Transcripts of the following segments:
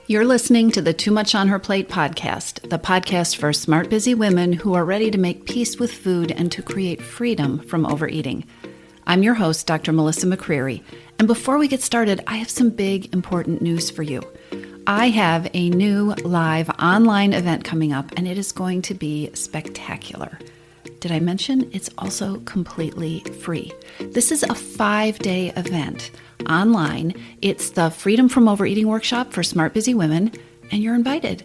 You're listening to the Too Much on Her Plate podcast, the podcast for smart, busy women who are ready to make peace with food and to create freedom from overeating. I'm your host, Dr. Melissa McCreary, and before we get started, I have some big, important news for you. I have a new live online event coming up, and it is going to be spectacular. Did I mention it's also completely free? This is a 5-day event online. It's the Freedom from Overeating workshop for smart, busy women, and you're invited.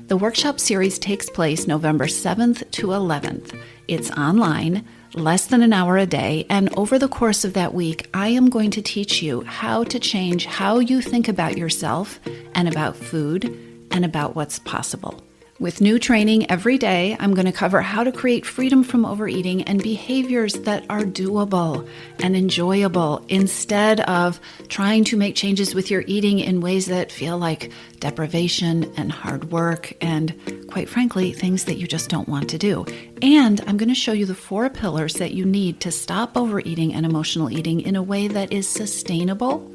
The workshop series takes place November 7th to 11th. It's online, less than an hour a day, and over the course of that week, I am going to teach you how to change how you think about yourself and about food and about what's possible. With new training every day, I'm going to cover how to create freedom from overeating and behaviors that are doable and enjoyable instead of trying to make changes with your eating in ways that feel like deprivation and hard work and, quite frankly, things that you just don't want to do. And I'm going to show you the 4 pillars that you need to stop overeating and emotional eating in a way that is sustainable,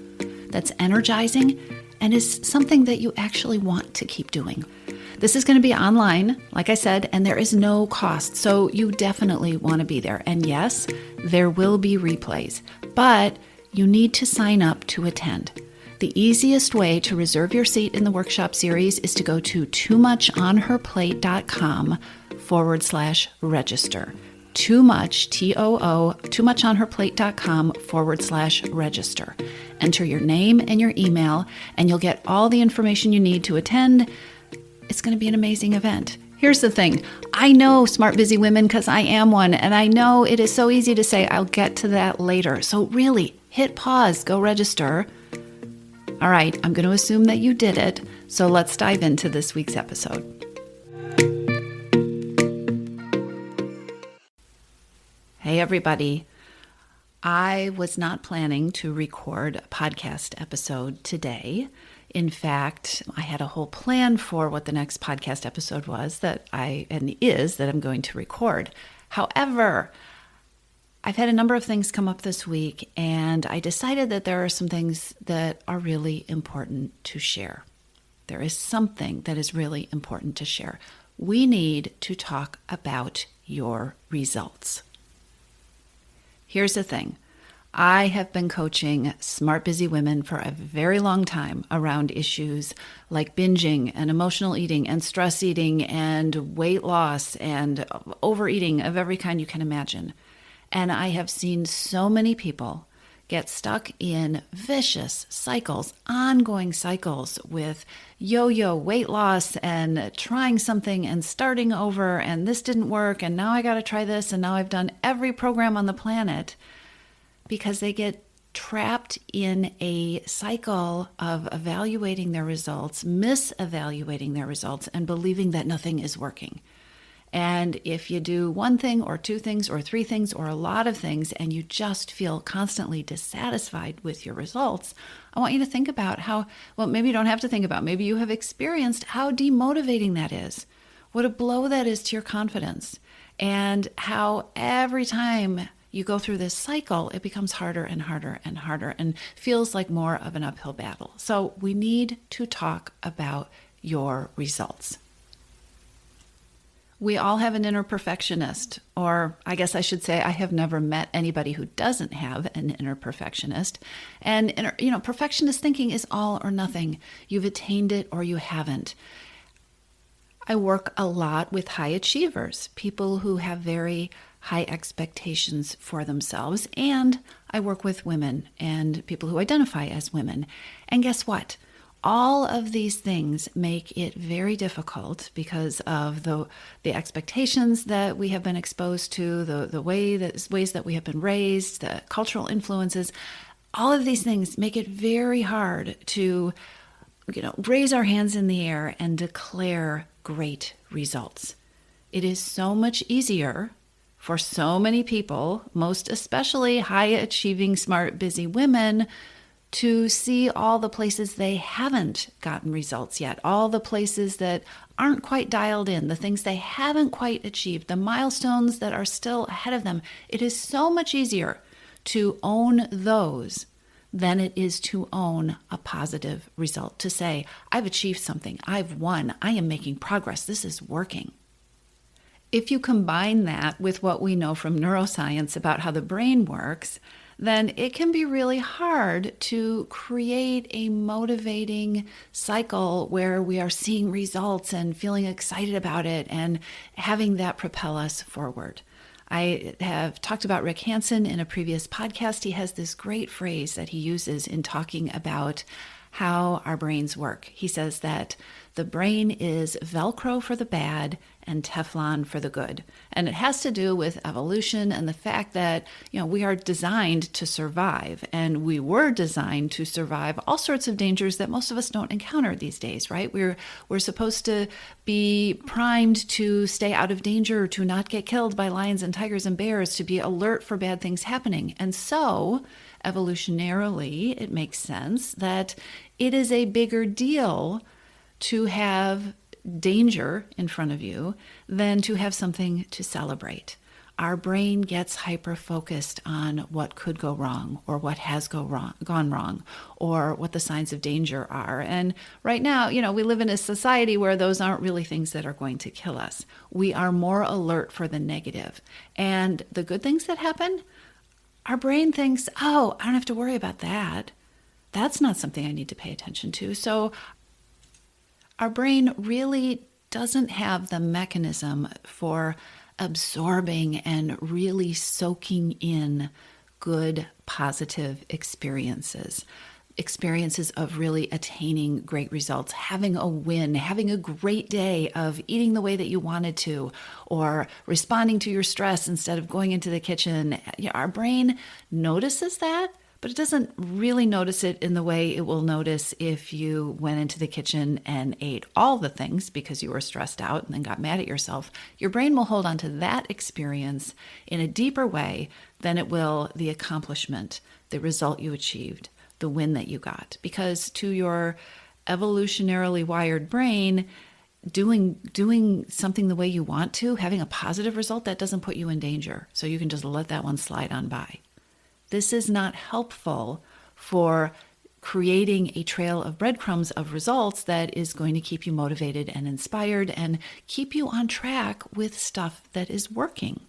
that's energizing, and is something that you actually want to keep doing. This is going to be online, like I said, and there is no cost, so you definitely want to be there. And yes, there will be replays, but you need to sign up to attend. The easiest way to reserve your seat in the workshop series is to go to toomuchonherplate.com/register. Too much, toomuchonherplate.com/register. Enter your name and your email, and you'll get all the information you need to attend. It's going to be an amazing event. Here's the thing. I know smart, busy women because I am one, and I know it is so easy to say, I'll get to that later. So really, hit pause, go register. All right, I'm going to assume that you did it, so let's dive into this week's episode. Hey, everybody. I was not planning to record a podcast episode today. In fact, I had a whole plan for what the next podcast episode was that I'm going to record. However, I've had a number of things come up this week, and I decided that there are some things that are really important to share. There is something that is really important to share. We need to talk about your results. Here's the thing. I have been coaching smart, busy women for a very long time around issues like binging and emotional eating and stress eating and weight loss and overeating of every kind you can imagine. And I have seen so many people get stuck in vicious cycles, ongoing cycles with yo-yo weight loss and trying something and starting over and this didn't work and now I got to try this and now I've done every program on the planet, because they get trapped in a cycle of evaluating their results, misevaluating their results, and believing that nothing is working. And if you do one thing or 2 things or 3 things or a lot of things and you just feel constantly dissatisfied with your results, I want you to think about maybe you don't have to think about, maybe you have experienced how demotivating that is, what a blow that is to your confidence, and how every time you go through this cycle, it becomes harder and harder and harder and feels like more of an uphill battle. So we need to talk about your results. We all have an inner perfectionist, or I guess I should say I have never met anybody who doesn't have an inner perfectionist. And perfectionist thinking is all or nothing. You've attained it or you haven't. I work a lot with high achievers, people who have very high expectations for themselves, and I work with women and people who identify as women. And guess what? All of these things make it very difficult because of the expectations that we have been exposed to, the ways that we have been raised, the cultural influences. All of these things make it very hard to, raise our hands in the air and declare great results. It is so much easier for so many people, most especially high-achieving, smart, busy women, to see all the places they haven't gotten results yet, all the places that aren't quite dialed in, the things they haven't quite achieved, the milestones that are still ahead of them. It is so much easier to own those than it is to own a positive result, to say, I've achieved something, I've won, I am making progress, this is working. If you combine that with what we know from neuroscience about how the brain works, then it can be really hard to create a motivating cycle where we are seeing results and feeling excited about it and having that propel us forward. I have talked about Rick Hansen in a previous podcast. He has this great phrase that he uses in talking about how our brains work. He says that the brain is Velcro for the bad and Teflon for the good. And it has to do with evolution and the fact that, we are designed to survive, and we were designed to survive all sorts of dangers that most of us don't encounter these days, right? We're supposed to be primed to stay out of danger, to not get killed by lions and tigers and bears, to be alert for bad things happening. And so, evolutionarily, it makes sense that it is a bigger deal to have danger in front of you than to have something to celebrate. Our brain gets hyper-focused on what could go wrong or what has gone wrong or what the signs of danger are. And right now, we live in a society where those aren't really things that are going to kill us. We are more alert for the negative. And the good things that happen, our brain thinks, oh, I don't have to worry about that. That's not something I need to pay attention to. So our brain really doesn't have the mechanism for absorbing and really soaking in good, positive experiences of really attaining great results, having a win, having a great day of eating the way that you wanted to, or responding to your stress instead of going into the kitchen. Our brain notices that, but it doesn't really notice it in the way it will notice if you went into the kitchen and ate all the things because you were stressed out and then got mad at yourself. Your brain will hold on to that experience in a deeper way than it will the accomplishment, the result you achieved, the win that you got. Because to your evolutionarily wired brain, doing something the way you want to, having a positive result, that doesn't put you in danger. So you can just let that one slide on by. This is not helpful for creating a trail of breadcrumbs of results that is going to keep you motivated and inspired and keep you on track with stuff that is working.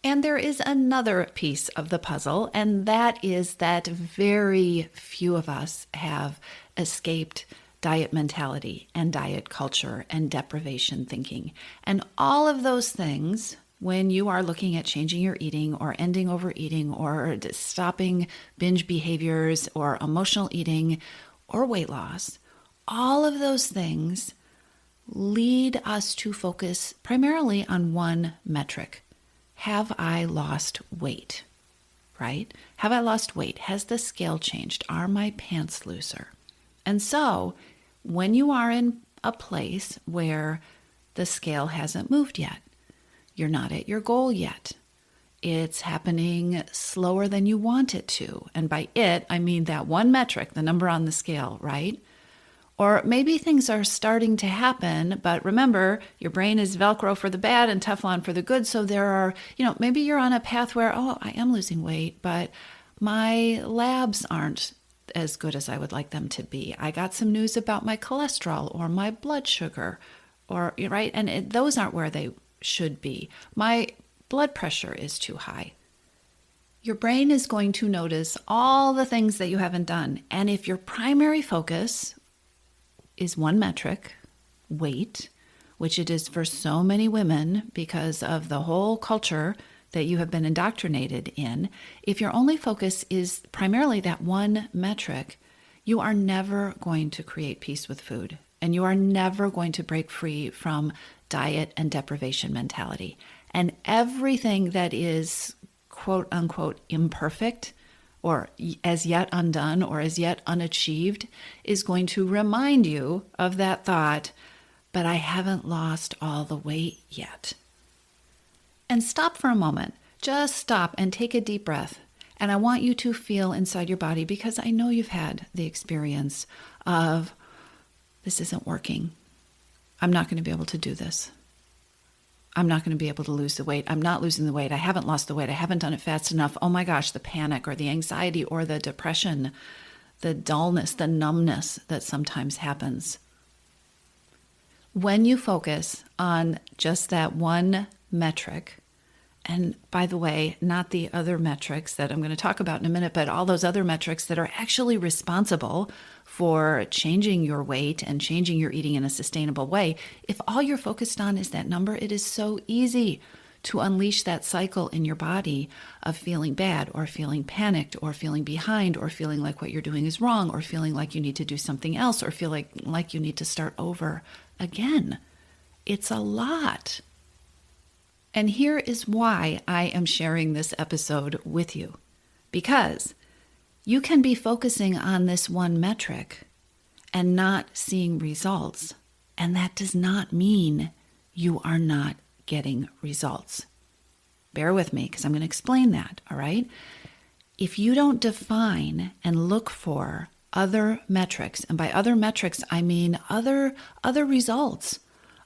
And there is another piece of the puzzle, and that is that very few of us have escaped diet mentality and diet culture and deprivation thinking. And all of those things, when you are looking at changing your eating or ending overeating or stopping binge behaviors or emotional eating or weight loss, all of those things lead us to focus primarily on one metric. Have I lost weight? Right? Have I lost weight? Has the scale changed? Are my pants looser? And so when you are in a place where the scale hasn't moved yet, you're not at your goal yet, it's happening slower than you want it to. And by it, I mean that one metric, the number on the scale, right? Or maybe things are starting to happen, but remember, your brain is Velcro for the bad and Teflon for the good. So there are, maybe you're on a path where, I am losing weight, but my labs aren't as good as I would like them to be. I got some news about my cholesterol or my blood sugar, or right? And those aren't where they should be. My blood pressure is too high. Your brain is going to notice all the things that you haven't done. And if your primary focus is one metric, weight, which it is for so many women because of the whole culture that you have been indoctrinated in, if your only focus is primarily that one metric, you are never going to create peace with food. And you are never going to break free from diet and deprivation mentality. And everything that is quote unquote imperfect or as yet undone or as yet unachieved is going to remind you of that thought, but I haven't lost all the weight yet. And stop for a moment. Just stop and take a deep breath. And I want you to feel inside your body, because I know you've had the experience of, this isn't working. I'm not going to be able to do this. I'm not going to be able to lose the weight. I'm not losing the weight. I haven't lost the weight. I haven't done it fast enough. Oh my gosh, the panic or the anxiety or the depression, the dullness, the numbness that sometimes happens. When you focus on just that one metric, and by the way, not the other metrics that I'm going to talk about in a minute, but all those other metrics that are actually responsible for changing your weight and changing your eating in a sustainable way. If all you're focused on is that number, it is so easy to unleash that cycle in your body of feeling bad or feeling panicked or feeling behind or feeling like what you're doing is wrong or feeling like you need to do something else or feel like you need to start over again. It's a lot. And here is why I am sharing this episode with you. Because you can be focusing on this one metric and not seeing results. And that does not mean you are not getting results. Bear with me because I'm going to explain that, all right? If you don't define and look for other metrics, and by other metrics, I mean other results,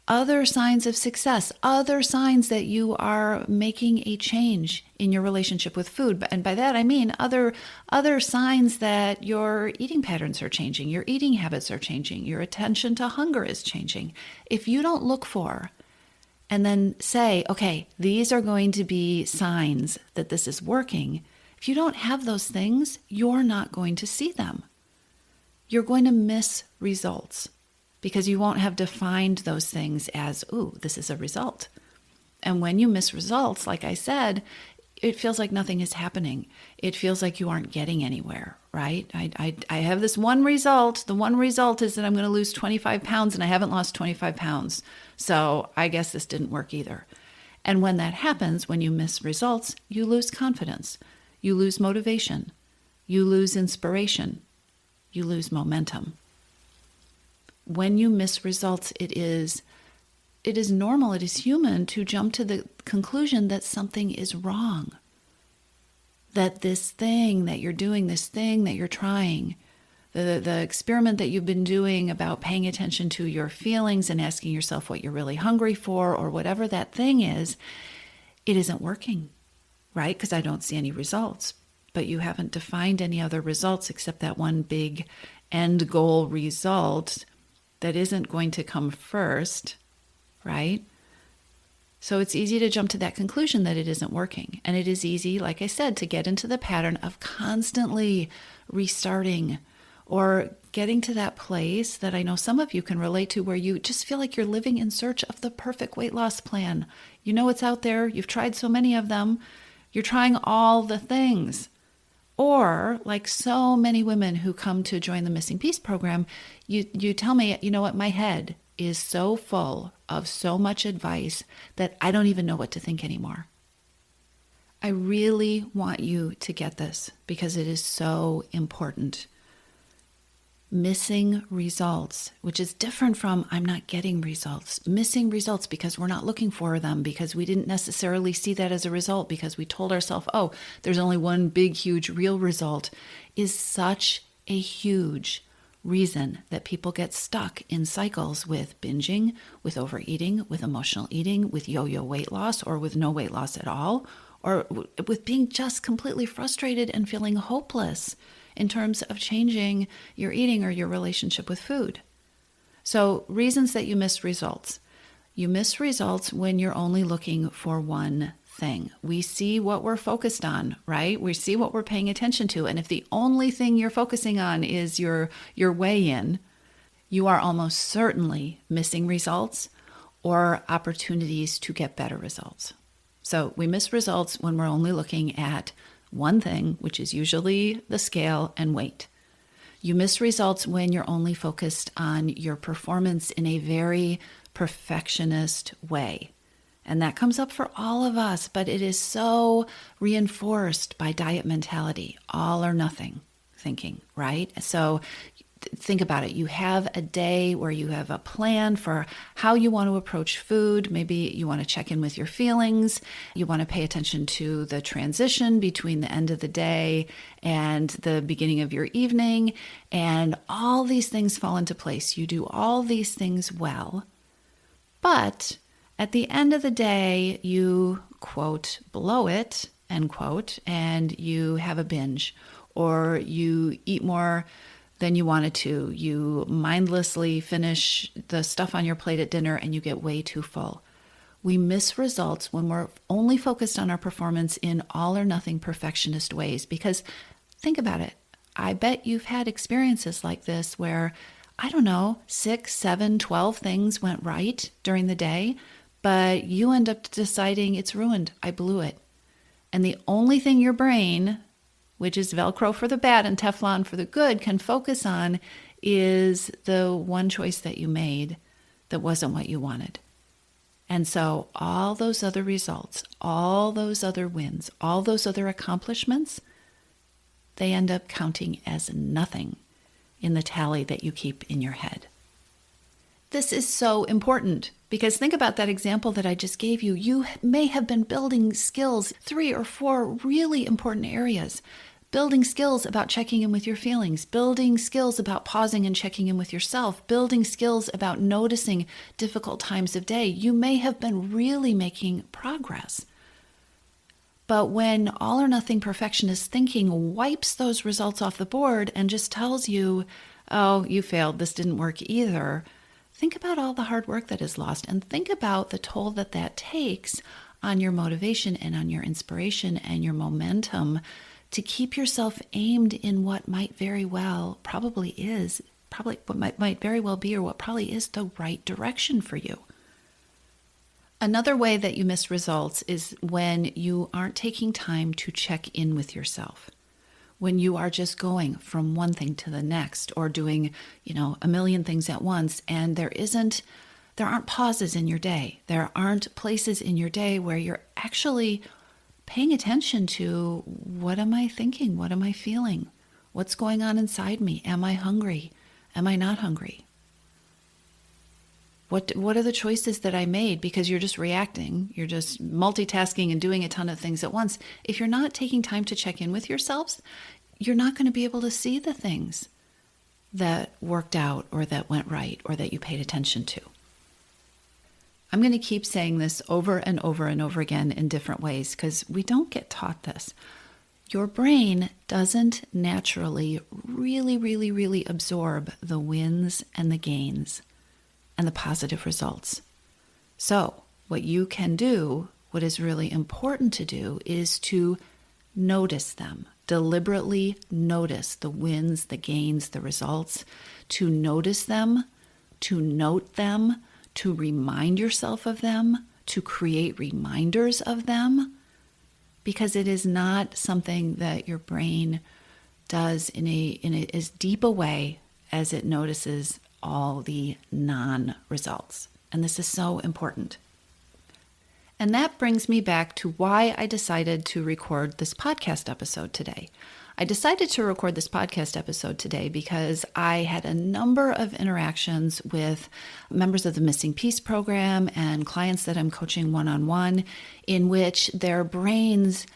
other signs of success, other signs that you are making a change in your relationship with food. And by that, I mean other signs that your eating patterns are changing, your eating habits are changing, your attention to hunger is changing. If you don't look for and then say, okay, these are going to be signs that this is working, if you don't have those things, you're not going to see them. You're going to miss results, because you won't have defined those things as, ooh, this is a result. And when you miss results, like I said, it feels like nothing is happening. It feels like you aren't getting anywhere, right? I have this one result. The one result is that I'm going to lose 25 pounds and I haven't lost 25 pounds. So I guess this didn't work either. And when that happens, when you miss results, you lose confidence. You lose motivation. You lose inspiration. You lose momentum. When you miss results, it is normal, it is human to jump to the conclusion that something is wrong. That this thing that you're doing, this thing that you're trying, the experiment that you've been doing about paying attention to your feelings and asking yourself what you're really hungry for or whatever that thing is, it isn't working, right? Because I don't see any results. But you haven't defined any other results except that one big end goal result that isn't going to come first, right? So it's easy to jump to that conclusion that it isn't working. And it is easy, like I said, to get into the pattern of constantly restarting or getting to that place that I know some of you can relate to where you just feel like you're living in search of the perfect weight loss plan. You know it's out there. You've tried so many of them. You're trying all the things. Or like so many women who come to join the Missing Piece program, you tell me, you know what, my head is so full of so much advice that I don't even know what to think anymore. I really want you to get this because it is so important. Missing results, which is different from I'm not getting results. Missing results because we're not looking for them, because we didn't necessarily see that as a result, because we told ourselves, oh, there's only one big, huge, real result, is such a huge reason that people get stuck in cycles with binging, with overeating, with emotional eating, with yo-yo weight loss, or with no weight loss at all, or with being just completely frustrated and feeling hopeless in terms of changing your eating or your relationship with food. So reasons that you miss results. You miss results when you're only looking for one thing. We see what we're focused on, right? We see what we're paying attention to. And if the only thing you're focusing on is your weigh-in, you are almost certainly missing results or opportunities to get better results. So we miss results when we're only looking at one thing, which is usually the scale and weight. You miss results when you're only focused on your performance in a very perfectionist way. And that comes up for all of us, but it is so reinforced by diet mentality, all or nothing thinking, right? So think about it. You have a day where you have a plan for how you want to approach food. Maybe you want to check in with your feelings. You want to pay attention to the transition between the end of the day and the beginning of your evening. And all these things fall into place. You do all these things well. But At the end of the day, you, quote, blow it, end quote, and you have a binge, or you eat more than you wanted to. You mindlessly finish the stuff on your plate at dinner and you get way too full. We miss results when we're only focused on our performance in all or nothing perfectionist ways. Because think about it. I bet you've had experiences like this where, I don't know, 6, 7, 12 things went right during the day, but you end up deciding it's ruined. I blew it. And the only thing your brain, which is Velcro for the bad and Teflon for the good, can focus on is the one choice that you made that wasn't what you wanted. And so all those other results, all those other wins, all those other accomplishments, they end up counting as nothing in the tally that you keep in your head. This is so important because think about that example that I just gave you. You may have been building skills, 3 or 4 really important areas. Building skills about checking in with your feelings, building skills about pausing and checking in with yourself, building skills about noticing difficult times of day. You may have been really making progress. But when all or nothing perfectionist thinking wipes those results off the board and just tells you, oh, you failed, this didn't work either, think about all the hard work that is lost and think about the toll that that takes on your motivation and on your inspiration and your momentum to keep yourself aimed in what might very well what might very well be, or what probably is the right direction for you. Another way that you miss results is when you aren't taking time to check in with yourself. When you are just going from one thing to the next or doing, a million things at once, and there aren't pauses in your day. There aren't places in your day where you're actually paying attention to, what am I thinking? What am I feeling? What's going on inside me? Am I hungry? Am I not hungry? What are the choices that I made? Because you're just reacting. You're just multitasking and doing a ton of things at once. If you're not taking time to check in with yourselves, you're not going to be able to see the things that worked out or that went right or that you paid attention to. I'm going to keep saying this over and over and over again in different ways because we don't get taught this. Your brain doesn't naturally really absorb the wins and the gains and the positive results. So what you can do, what is really important to do, is to notice them. Deliberately notice the wins, the gains, the results, to notice them, to note them, to remind yourself of them, to create reminders of them, because it is not something that your brain does in as deep a way as it notices all the non-results. And this is so important. And that brings me back to why I decided to record this podcast episode today. I decided to record this podcast episode today because I had a number of interactions with members of the Missing Piece program and clients that I'm coaching one-on-one in which their brains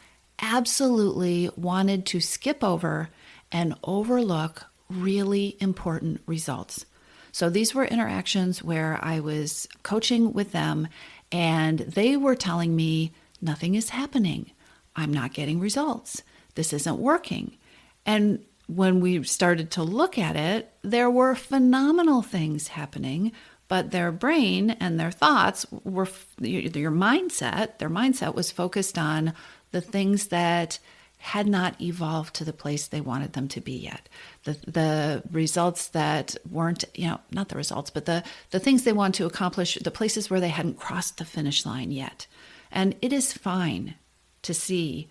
absolutely wanted to skip over and overlook really important results. So these were interactions where I was coaching with them and they were telling me, nothing is happening. I'm not getting results. This isn't working. And when we started to look at it, there were phenomenal things happening, but their brain and their thoughts were, their mindset was focused on the things that had not evolved to the place they wanted them to be yet. The results that weren't, not the results, but the things they want to accomplish, the places where they hadn't crossed the finish line yet. And it is fine to see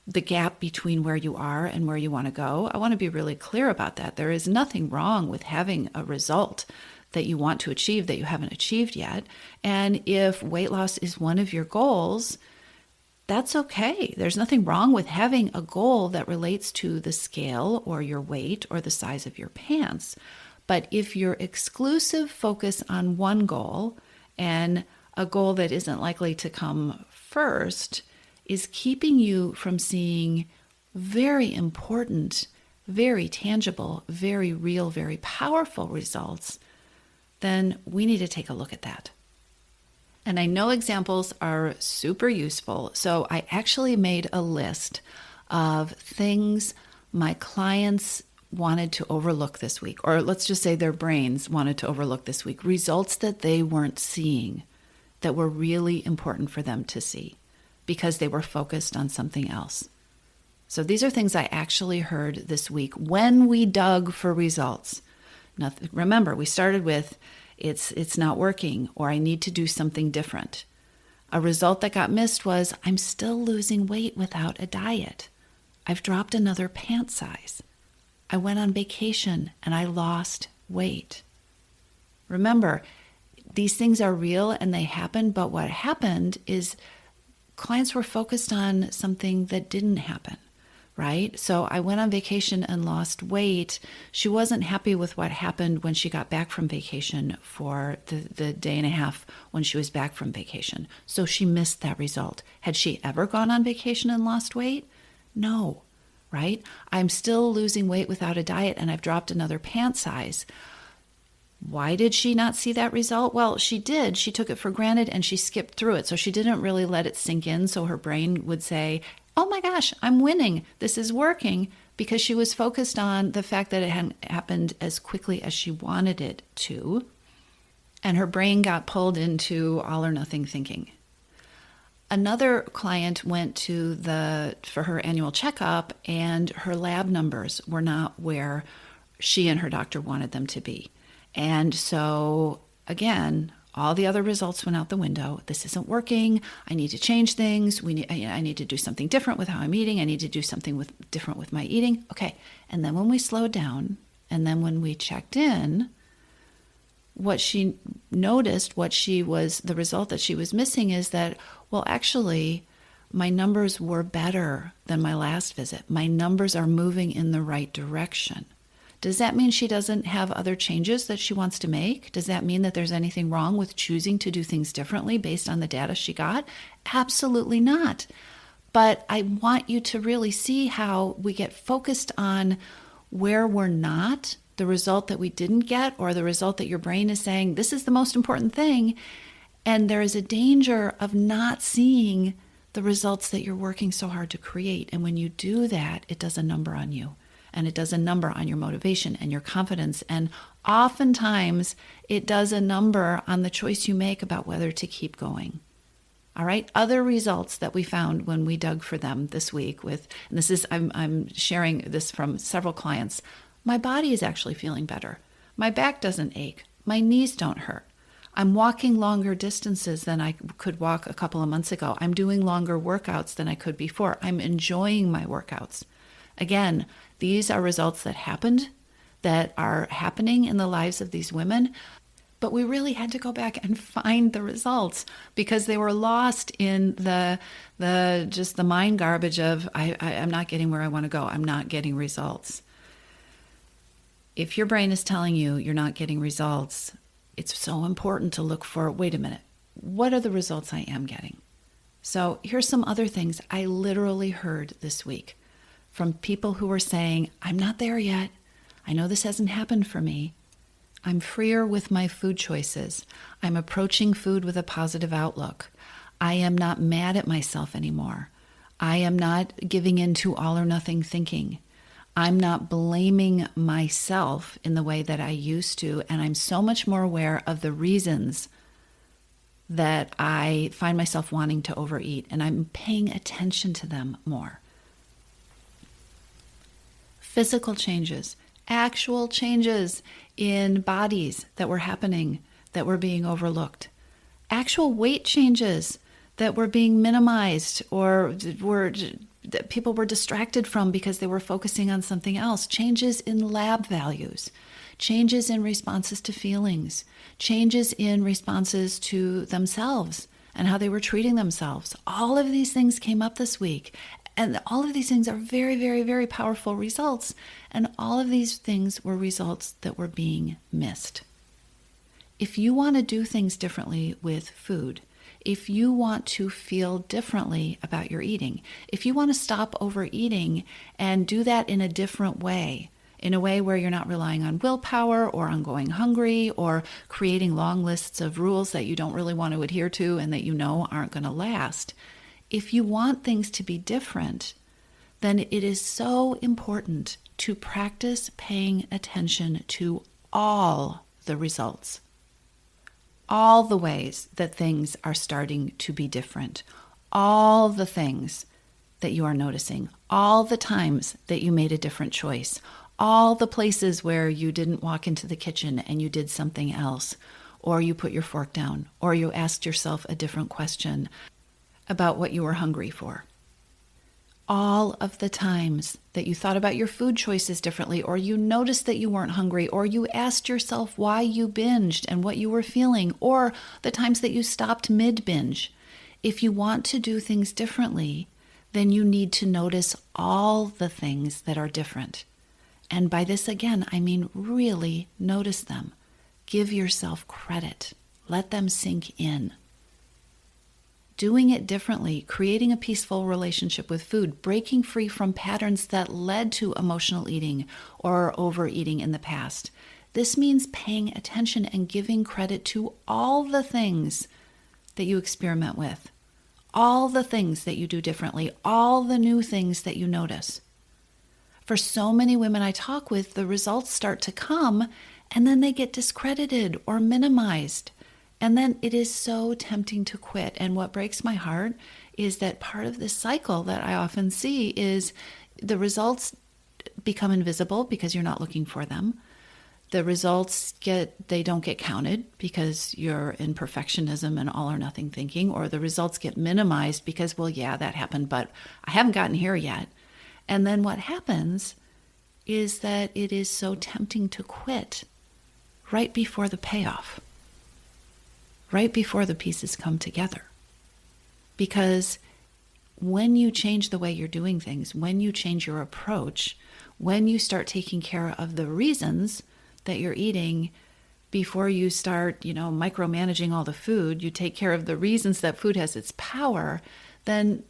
the gap between where you are and where you want to go. I want to be really clear about that. There is nothing wrong with having a result that you want to achieve that you haven't achieved yet. And if weight loss is one of your goals, that's okay. There's nothing wrong with having a goal that relates to the scale or your weight or the size of your pants. But if your exclusive focus on one goal and a goal that isn't likely to come first is keeping you from seeing very important, very tangible, very real, very powerful results, then we need to take a look at that. And I know examples are super useful. So I actually made a list of things my clients wanted to overlook this week, or let's just say their brains wanted to overlook this week, results that they weren't seeing that were really important for them to see because they were focused on something else. So these are things I actually heard this week when we dug for results. Now, remember, we started with it's not working, or I need to do something different. A result that got missed was I'm still losing weight without a diet. I've dropped another pant size. I went on vacation and I lost weight. Remember, these things are real and they happen, but what happened is clients were focused on something that didn't happen, right? So I went on vacation and lost weight. She wasn't happy with what happened when she got back from vacation for the day and a half when she was back from vacation. So she missed that result. Had she ever gone on vacation and lost weight? No, right? I'm still losing weight without a diet and I've dropped another pant size. Why did she not see that result? Well, she did. She took it for granted and she skipped through it. So she didn't really let it sink in. So her brain would say, oh my gosh, I'm winning. This is working, because she was focused on the fact that it hadn't happened as quickly as she wanted it to. And her brain got pulled into all or nothing thinking. Another client went for her annual checkup and her lab numbers were not where she and her doctor wanted them to be. And so, again, all the other results went out the window. This isn't working. I need to change things. I need to do something different with how I'm eating. I need to do something different with my eating. Okay. And then when we slowed down, and then when we checked in, what she noticed, the result that she was missing is that, well, actually, my numbers were better than my last visit. My numbers are moving in the right direction. Does that mean she doesn't have other changes that she wants to make? Does that mean that there's anything wrong with choosing to do things differently based on the data she got? Absolutely not. But I want you to really see how we get focused on where we're not, the result that we didn't get, or the result that your brain is saying, this is the most important thing. And there is a danger of not seeing the results that you're working so hard to create. And when you do that, it does a number on you. And it does a number on your motivation and your confidence. And oftentimes, it does a number on the choice you make about whether to keep going. All right. Other results that we found when we dug for them this week and this is, I'm sharing this from several clients. My body is actually feeling better. My back doesn't ache. My knees don't hurt. I'm walking longer distances than I could walk a couple of months ago. I'm doing longer workouts than I could before. I'm enjoying my workouts. Again, these are results that happened, that are happening in the lives of these women, but we really had to go back and find the results because they were lost in the mind garbage of I'm not getting where I want to go. I'm not getting results. If your brain is telling you you're not getting results, it's so important to look for, wait a minute, what are the results I am getting? So here's some other things I literally heard this week from people who were saying, I'm not there yet. I know this hasn't happened for me. I'm freer with my food choices. I'm approaching food with a positive outlook. I am not mad at myself anymore. I am not giving in to all or nothing thinking. I'm not blaming myself in the way that I used to, and I'm so much more aware of the reasons that I find myself wanting to overeat, and I'm paying attention to them more. Physical changes, actual changes in bodies that were happening, that were being overlooked. Actual weight changes that were being minimized or that people were distracted from because they were focusing on something else. Changes in lab values, changes in responses to feelings, changes in responses to themselves and how they were treating themselves. All of these things came up this week. And all of these things are very, very, very powerful results. And all of these things were results that were being missed. If you want to do things differently with food, if you want to feel differently about your eating, if you want to stop overeating and do that in a different way, in a way where you're not relying on willpower or on going hungry or creating long lists of rules that you don't really want to adhere to and that you know aren't going to last. If you want things to be different, then it is so important to practice paying attention to all the results, all the ways that things are starting to be different, all the things that you are noticing, all the times that you made a different choice, all the places where you didn't walk into the kitchen and you did something else, or you put your fork down, or you asked yourself a different question about what you were hungry for. All of the times that you thought about your food choices differently, or you noticed that you weren't hungry, or you asked yourself why you binged and what you were feeling, or the times that you stopped mid-binge. If you want to do things differently, then you need to notice all the things that are different. And by this, again, I mean really notice them. Give yourself credit. Let them sink in. Doing it differently, creating a peaceful relationship with food, breaking free from patterns that led to emotional eating or overeating in the past. This means paying attention and giving credit to all the things that you experiment with, all the things that you do differently, all the new things that you notice. For so many women I talk with, the results start to come and then they get discredited or minimized. And then it is so tempting to quit. And what breaks my heart is that part of this cycle that I often see is the results become invisible because you're not looking for them. The results they don't get counted because you're in perfectionism and all or nothing thinking, or the results get minimized because, well, yeah, that happened, but I haven't gotten here yet. And then what happens is that it is so tempting to quit right before the payoff, right before the pieces come together. Because when you change the way you're doing things, when you change your approach, when you start taking care of the reasons that you're eating before you start, micromanaging all the food, you take care of the reasons that food has its power, then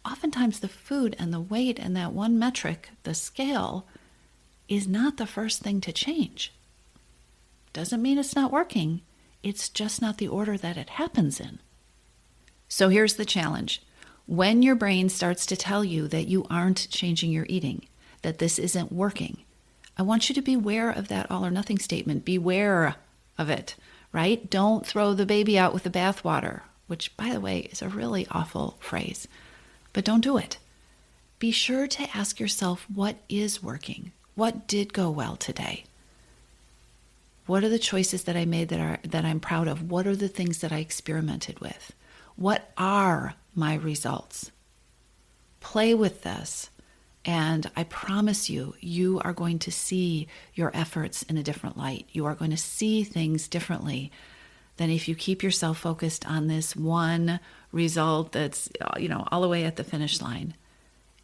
oftentimes the food and the weight and that one metric, the scale, is not the first thing to change. Doesn't mean it's not working. It's just not the order that it happens in. So here's the challenge. When your brain starts to tell you that you aren't changing your eating, that this isn't working, I want you to beware of that all or nothing statement. Beware of it, right? Don't throw the baby out with the bathwater, which, by the way, is a really awful phrase. But don't do it. Be sure to ask yourself what is working. What did go well today? What are the choices that I made that I'm proud of? What are the things that I experimented with? What are my results? Play with this, and I promise you, you are going to see your efforts in a different light. You are going to see things differently than if you keep yourself focused on this one result that's, all the way at the finish line.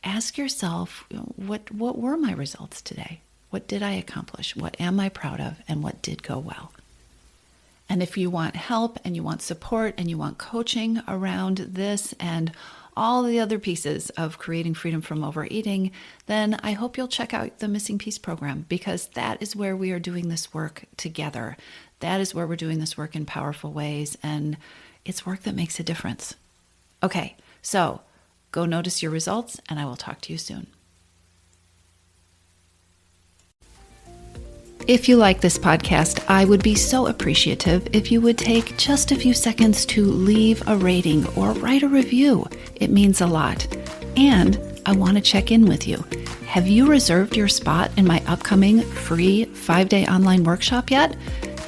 Ask yourself, what were my results today? What did I accomplish? What am I proud of? And what did go well? And if you want help and you want support and you want coaching around this and all the other pieces of creating freedom from overeating, then I hope you'll check out the Missing Piece program, because that is where we are doing this work together. That is where we're doing this work in powerful ways, and it's work that makes a difference. Okay, so go notice your results, and I will talk to you soon. If you like this podcast, I would be so appreciative if you would take just a few seconds to leave a rating or write a review. It means a lot. And I want to check in with you. Have you reserved your spot in my upcoming free 5-day online workshop yet?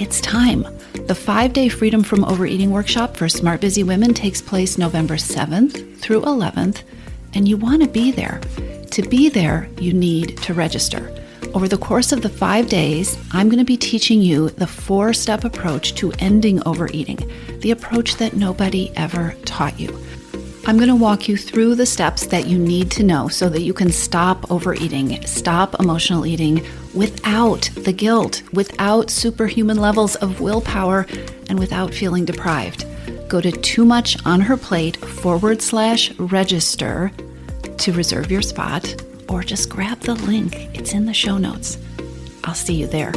It's time. The 5-day Freedom from Overeating workshop for smart, busy women takes place November 7th through 11th, and you want to be there. To be there, you need to register. Over the course of the 5 days, I'm going to be teaching you the 4-step approach to ending overeating, the approach that nobody ever taught you. I'm going to walk you through the steps that you need to know so that you can stop overeating, stop emotional eating without the guilt, without superhuman levels of willpower, and without feeling deprived. Go to toomuchonherplate.com/register to reserve your spot. or just grab the link. It's in the show notes. I'll see you there.